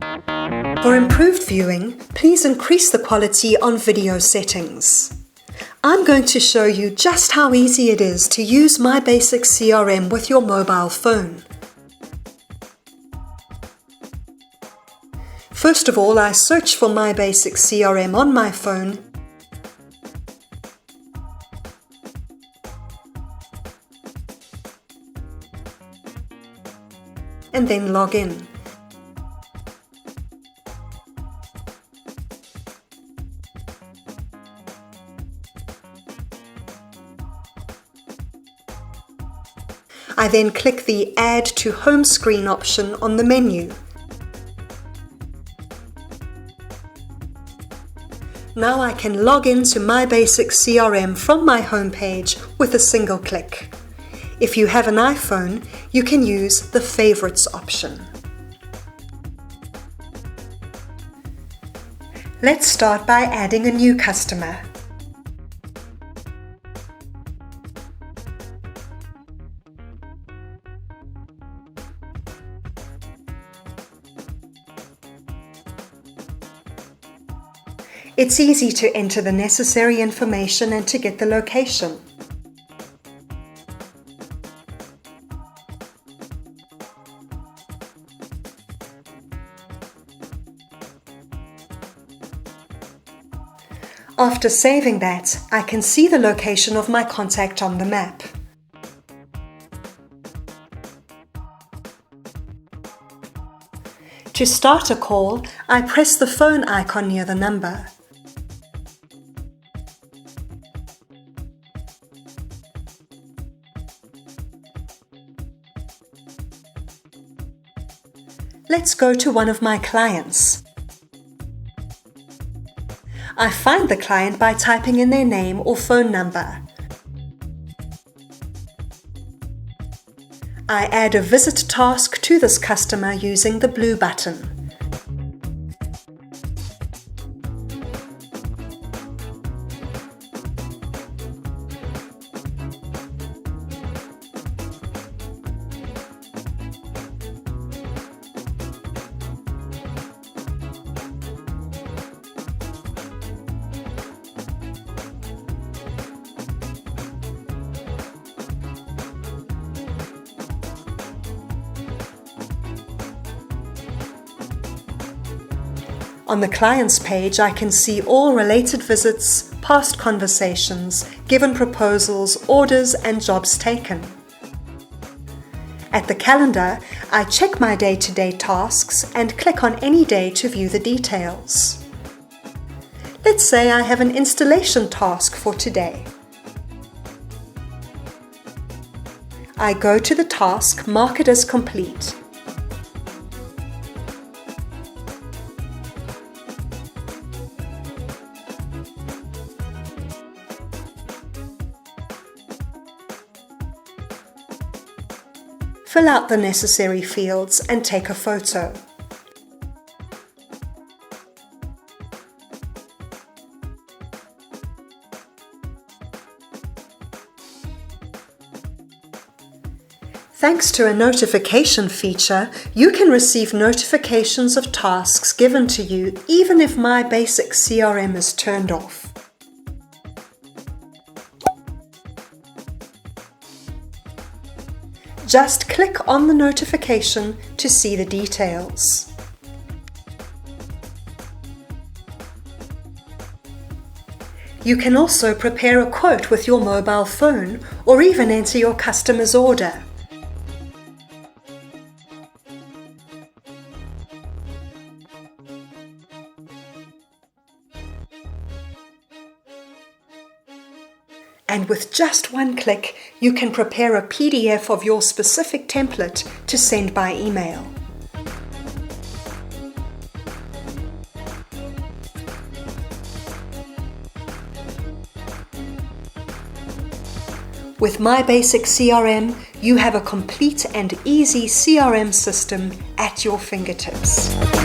For improved viewing, please increase the quality on video settings. I'm going to show you just how easy it is to use MyBasicCRM with your mobile phone. First of all, I search for MyBasicCRM on my phone and then log in. I then click the Add to Home Screen option on the menu. Now I can log into MyBasicCRM from my homepage with a single click. If you have an iPhone, you can use the Favorites option. Let's start by adding a new customer. It's easy to enter the necessary information and to get the location. After saving that, I can see the location of my contact on the map. To start a call, I press the phone icon near the number. Let's go to one of my clients. I find the client by typing in their name or phone number. I add a visit task to this customer using the blue button. On the client's page, I can see all related visits, past conversations, given proposals, orders, and jobs taken. At the calendar, I check my day-to-day tasks and click on any day to view the details. Let's say I have an installation task for today. I go to the task, mark it as complete. Fill out the necessary fields and take a photo. Thanks to a notification feature, you can receive notifications of tasks given to you even if MyBasicCRM is turned off. Just click on the notification to see the details. You can also prepare a quote with your mobile phone or even enter your customer's order. And with just one click, you can prepare a PDF of your specific template to send by email. With MyBasicCRM, you have a complete and easy CRM system at your fingertips.